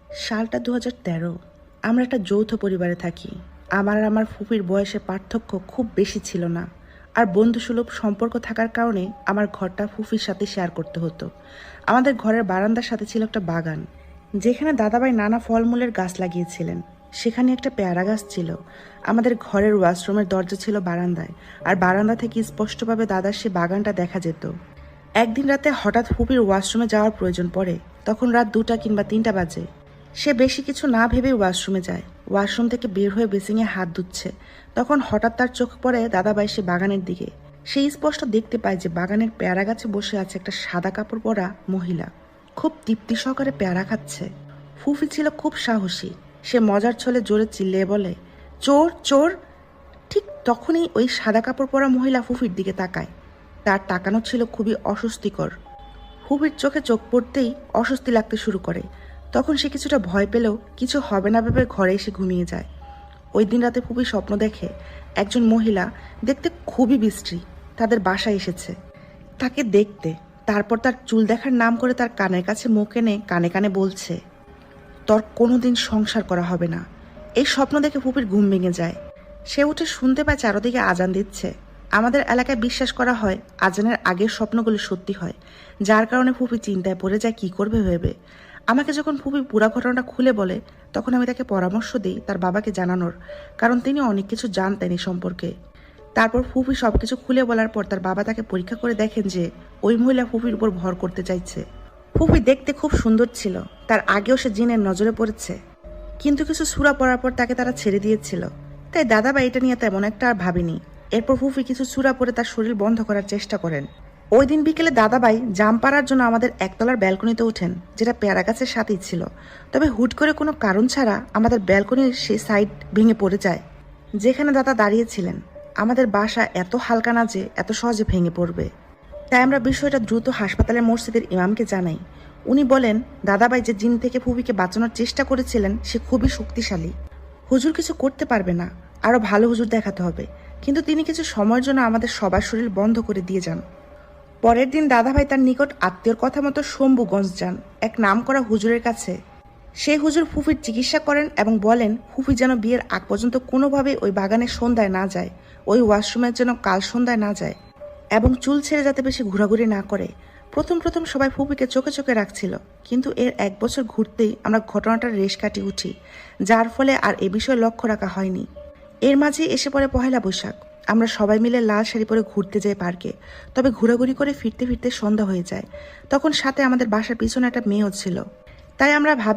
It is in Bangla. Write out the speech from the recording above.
সালটা 2013। আমরা একটা যৌথ পরিবারে থাকি। আমার আর আমার ফুপির বয়সে পার্থক্য খুব বেশি ছিল না, আর বন্ধুসুলভ সম্পর্ক থাকার কারণে আমার ঘরটা ফুফির সাথে শেয়ার করতে হতো। আমাদের ঘরের বারান্দার সাথে ছিল একটা বাগান, যেখানে দাদাভাই নানা ফলমূলের গাছ লাগিয়েছিলেন। সেখানে একটা পেয়ারা গাছ ছিল। আমাদের ঘরের ওয়াশরুমের দরজা ছিল বারান্দায়, আর বারান্দা থেকে স্পষ্টভাবে দাদার সে বাগানটা দেখা যেত। একদিন রাতে হঠাৎ ফুপির ওয়াশরুমে যাওয়ার প্রয়োজন পড়ে। তখন রাত 2টা কিংবা 3টা বাজে। সে বেশি কিছু না ভেবেই ওয়াশরুমে যায়। ওয়াশরুম থেকে বের হয়ে বেসিংয়ে হাত ধুচ্ছে। তখন হঠাৎ তার চোখ পড়ে দাদাভাই সে বাগানের দিকে। সে স্পষ্ট দেখতে পায় যে বাগানের পেয়ারা গাছে বসে আছে একটা সাদা কাপড় পরা মহিলা, খুব তৃপ্তি সহকারে পেয়ারা খাচ্ছে। ফুফি ছিল খুব সাহসী। সে মজার ছলে জোরে চিল্লিয়ে বলে, চোর চোর। ঠিক তখনই ওই সাদা কাপড় পরা মহিলা ফুফির দিকে তাকায়। তার তাকানো ছিল খুবই অস্বস্তিকর। ফুফির চোখে চোখ পড়তেই অস্বস্তি লাগতে শুরু করে। তখন সে কিছুটা ভয় পেলেও কিছু হবে না ভেবে ঘরে এসে ঘুমিয়ে যায়। ওই দিন রাতে ফুফি স্বপ্ন দেখে একজন মহিলা, দেখতে খুবই বিশ্রী, তাদের বাসায় এসেছে তাকে দেখতে। তারপর তার চুল দেখার নাম করে তার কানের কাছে মুখ এনে কানে কানে বলছে, তোর কোনোদিন সংসার করা হবে না। এই স্বপ্ন দেখে ফুপির ঘুম ভেঙে যায়। সে উঠে শুনতে পায় চারদিকে আজান দিচ্ছে। আমাদের এলাকায় বিশ্বাস করা হয় আজানের আগের স্বপ্নগুলো সত্যি হয়, যার কারণে ফুপি চিন্তায় পড়ে যায় কি করবে ভেবে। আমাকে যখন ফুপি পুরা ঘটনাটা খুলে বলে, তখন আমি তাকে পরামর্শ দিই তার বাবাকে জানানোর, কারণ তিনি অনেক কিছু জানতেন এই সম্পর্কে। তারপর ফুপি সবকিছু খুলে বলার পর তার বাবা তাকে পরীক্ষা করে দেখেন যে ওই মহিলা ফুপির উপর ভর করতে চাইছে। ফুপি দেখতে খুব সুন্দর ছিল, তার আগেও সে জিনের নজরে পড়েছে, কিন্তু কিছু সূরা পড়ার পর তাকে তারা ছেড়ে দিয়েছিল। তাই দাদাভাই এটা নিয়ে তেমন একটা আর ভাবেনি। এরপর ফুফি কিছু সূরা পরে তার শরীর বন্ধ করার চেষ্টা করেন। ওই দিন বিকেলে দাদাভাই জাম পাড়ার জন্য আমাদের একতলার ব্যালকনিতে ওঠেন, যেটা পেয়ারা গাছের সাথেই ছিল। তবে হুট করে কোনো কারণ ছাড়া আমাদের ব্যালকনির সেই সাইড ভেঙে পড়ে যায় যেখানে দাদা দাঁড়িয়েছিলেন। আমাদের বাসা এত হালকা না যে এত সহজে ভেঙে পড়বে। তাই আমরা বিষয়টা দ্রুত হাসপাতালের মসজিদের ইমামকে জানাই। উনি বলেন দাদাভাই যে জিন থেকে ফুপিকে বাঁচানোর চেষ্টা করেছিলেন সে খুবই শক্তিশালী। হুজুর কিছু করতে পারবে না, আরো ভালো হুজুর দেখাতে হবে। কিন্তু তিনি কিছু সময়ের জন্য আমাদের সবার শরীর বন্ধ করে দিয়ে যান। পরের দিন দাদাভাই তার নিকট আত্মীয়র কথা মতো শম্ভুগঞ্জ যান এক নামকরা হুজুরের কাছে। সেই হুজুর ফুফির চিকিৎসা করেন এবং বলেন ফুফি যেন বিয়ের আগ পর্যন্ত কোনোভাবেই ওই বাগানের সন্ধ্যায় না যায়, ওই ওয়াশরুমের যেন কাল সন্ধ্যায় না যায়, এবং চুল ছেড়ে যাতে বেশি ঘোরাঘুরি না করে। প্রথম প্রথম সবাই ফুপিকে চোখে চোখে রাখছিল, কিন্তু এর 1 বছর ঘুরতেই আমরা ঘটনাটার রেশ কাটিয়ে উঠি, যার ফলে আর এ বিষয়ে লক্ষ্য রাখা হয়নি। এর মাঝে এসে পড়ে পহেলা বৈশাখ। আমরা সবাই মিলে লাল শাড়ি পরে ঘুরতে যাই পার্কে। তবে ঘোরাঘুরি করে ফিরতে ফিরতে সন্ধ্যা হয়ে যায়। তখন সাথে আমাদের বাসার পিছনে একটা মেয়েও ছিল। তাই আমরা ভাবি